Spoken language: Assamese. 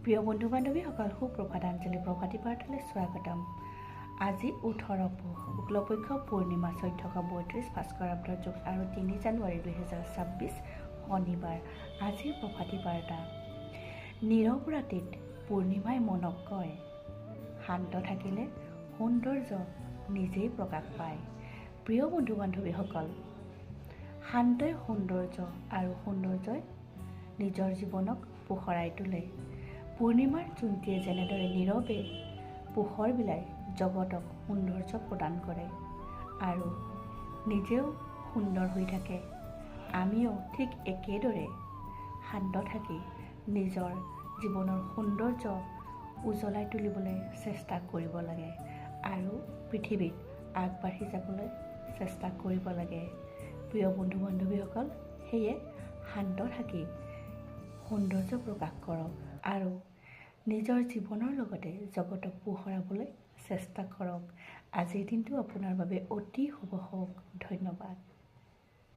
প্ৰিয় বন্ধু বান্ধৱীসকল, সুপ্ৰভাতাঞ্জলি প্ৰভাতী বাৰ্তালৈ স্বাগতম। আজি 18 পুহ শুক্লপক্ষ পূৰ্ণিমা 1432 ভাস্কৰাব্দৰ যুগ আৰু 3 জানুৱাৰী 2026 শনিবাৰ। আজিৰ প্ৰভাতী বাৰ্তা। নীৰৱ ৰাতিত পূৰ্ণিমাই মনক কয়, শান্ত থাকিলে সৌন্দৰ্য নিজেই প্ৰকাশ পায়। প্ৰিয় বন্ধু বান্ধৱীসকল, শান্তই সৌন্দৰ্য আৰু সৌন্দৰ্যই নিজৰ জীৱনক পোহৰাই তোলে। পূৰ্ণিমাৰ জোনটিয়ে যেনেদৰে নীৰৱে পোহৰ বিলাই জগতক সৌন্দৰ্য প্ৰদান কৰে আৰু নিজেও সুন্দৰ হৈ থাকে, আমিও ঠিক একেদৰে শান্ত থাকি নিজৰ জীৱনৰ সৌন্দৰ্য উজ্বলাই তুলিবলৈ চেষ্টা কৰিব লাগে আৰু পৃথিৱীত আগবাঢ়ি যাবলৈ চেষ্টা কৰিব লাগে। প্ৰিয় বন্ধু বান্ধৱীসকল, সেয়ে শান্ত থাকি সৌন্দৰ্য প্ৰকাশ কৰক আৰু নিজৰ জীৱনৰ লগতে জগতক পোহৰাবলৈ চেষ্টা কৰক। আজিৰ দিনটো আপোনাৰ বাবে অতি শুভ হওক। ধন্যবাদ।